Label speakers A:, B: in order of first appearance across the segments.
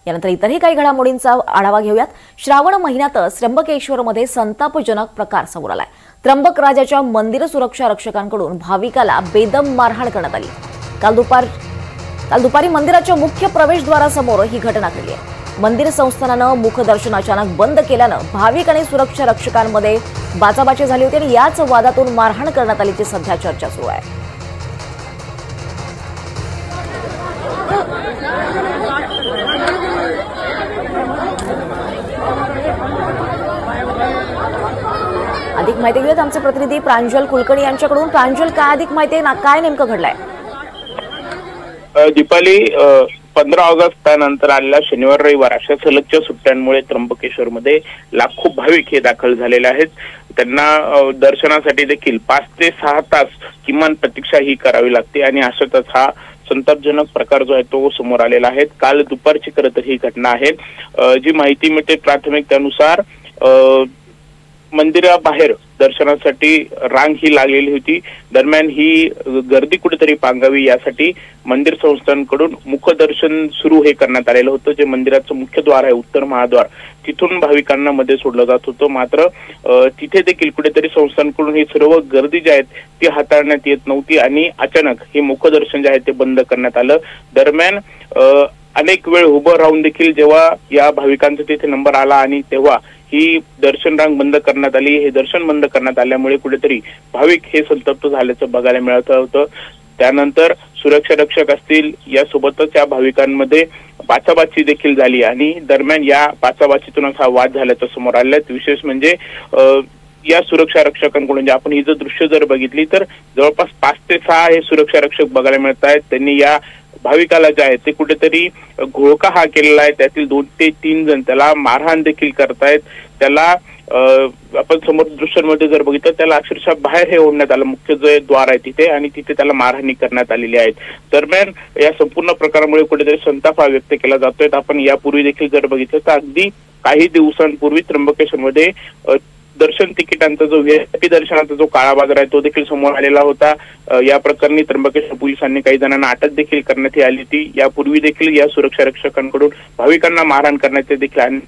A: यानंतर इतरही काही घडामोडींचा आढावा घेऊयात। श्रावण महिन्यातच त्र्यंबकेश्वरमध्ये संतापजनक प्रकार समोर आलाय। त्र्यंबक राजाच्या मंदिर सुरक्षा रक्षकांकडून भाविकाला बेदम मारहाण करण्यात आली। काल दुपारी मंदिराच्या मुख्य प्रवेशद्वारासमोर ही घटना घडली आहे। मंदिर संस्थानानं मुखदर्शन अचानक बंद केल्यानं भाविक आणि सुरक्षा रक्षकांमध्ये बाचाबाची झाली होती आणि याच वादातून मारहाण करण्यात आल्याची सध्या चर्चा सुरू आहे। अधिक माहिती घेऊयात आमचे प्रतिनिधी प्रांजल कुलकर्णी यांच्याकडून। प्रांजल, काय अधिक माहिती आहे, काय नेमकं घडलंय?
B: दीपाली, 15 ऑगस्ट त्यानंतर आलेल्या शनिवार रविवार अशा सलगच्या सुट्ट्यांमुळे त्र्यंबकेश्वरमध्ये लाखो भाविक हे दाखल झालेले आहेत। त्यांना दर्शनासाठी देखील 5 ते 6 तास किमान प्रतीक्षा ही करावी लागते आणि अशातच हा संतापजनक प्रकार जो आहे तो समोर आलेला आहे। काल दुपारची खरं तर ही घटना आहे। जी माहिती मिळते प्राथमिक त्यानुसार मंदिराबाहेर दर्शनासाठी रांग ही लागलेली होती। दरम्यान ही गर्दी कुठेतरी पांगावी यासाठी मंदिर संस्थांकडून मुखदर्शन सुरू हे करण्यात आलेलं होतं। जे मंदिराचं मुख्य द्वार आहे, उत्तर महाद्वार, तिथून भाविकांना मध्ये सोडलं जात होतं। मात्र तिथे देखील कुठेतरी संस्थांकडून ही सर्व गर्दी जी आहे ती हाताळण्यात येत नव्हती आणि अचानक हे मुखदर्शन जे आहे ते बंद करण्यात आलं। दरम्यान अनेक वेळ उभं राहून देखील जेव्हा या भाविकांचा तिथे नंबर आला आणि तेव्हा ही दर्शन रांग बंद करण्यात आली। हे दर्शन बंद करण्यात आल्यामुळे कुठेतरी भाविक हे संतप्त झाल्याचं बघायला मिळत होतं। त्यानंतर सुरक्षा रक्षक असतील, यासोबतच या भाविकांमध्ये बाचाबाची देखील झाली आणि दरम्यान या बाचाबाचीतूनच हा वाद झाल्याचं समोर आलेला आहे। विशेष म्हणजे या सुरक्षा रक्षकांकडून आपण ही जर दृश्य जर बघितली तर जवळपास 5 ते 6 हे सुरक्षा रक्षक बघायला मिळत आहेत। त्यांनी या भाविकाला जे आहे ते कुठेतरी घोळका हा केलेला आहे। त्यातील 2 ते 3 जण त्याला मारहाण देखील करतायत। त्याला आपण समोर दृश्यांमध्ये जर बघितलं त्याला अक्षरशः बाहेर हे ओढण्यात आलं, मुख्य जे द्वार आहे तिथे, आणि तिथे त्याला मारहाणी करण्यात आलेली आहे। दरम्यान या संपूर्ण प्रकारामुळे कुठेतरी संताप हा व्यक्त केला जातोय। आपण यापूर्वी देखील जर बघितलं तर अगदी काही दिवसांपूर्वी त्र्यंबकेश्वरमध्ये दर्शन तिकिटांचा जो व्हीआयपी दर्शनाचा जो काळा बाजार आहे तो देखील समोर आलेला होता। या प्रकरणी त्र्यंबकेश्वर पोलिसांनी काही जणांना अटक देखील करण्यात आली होती। यापूर्वी देखील या सुरक्षा रक्षकांकडून भाविकांना मारहाण करण्याचे देखील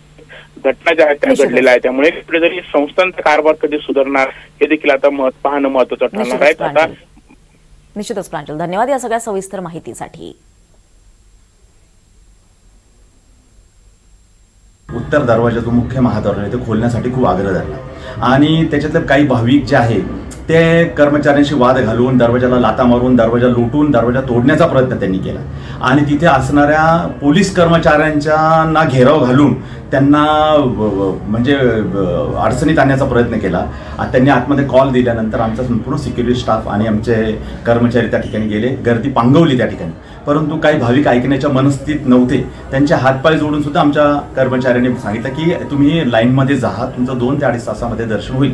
B: घटना ज्या आहेत त्या घडलेल्या आहेत। त्यामुळे कुठेतरी संस्थांचा कारभार कधी सुधारणार हे देखील आता पाहणं महत्त्वाचं ठरणार आहे। आता
A: निश्चितच प्रांजल, धन्यवाद या सगळ्या सविस्तर माहितीसाठी।
C: उत्तर दरवाजा जो मुख्य महाद्वार आहे ते खोलण्यासाठी खूप आग्रह धरला आणि त्याच्यातले काही भाविक जे आहेत ते कर्मचाऱ्यांशी वाद घालून दरवाजाला लाथा मारून दरवाजा लुटून दरवाजा तोडण्याचा प्रयत्न त्यांनी केला आणि तिथे असणाऱ्या पोलीस कर्मचाऱ्यांना घेराव घालून त्यांना म्हणजे अडचणीत आणण्याचा प्रयत्न केला। त्यांनी आतमध्ये कॉल दिल्यानंतर आमचा संपूर्ण सिक्युरिटी स्टाफ आणि आमचे कर्मचारी त्या ठिकाणी गेले, गर्दी पांगवली त्या ठिकाणी। परंतु काही भाविक ऐकण्याच्या मनस्थितीत नव्हते। त्यांचे हातपाय जोडून सुद्धा आमच्या कर्मचाऱ्यांनी सांगितलं की तुम्ही लाईनमध्ये जा, तुमचं 2 ते 2.5 तासामध्ये दर्शन होईल।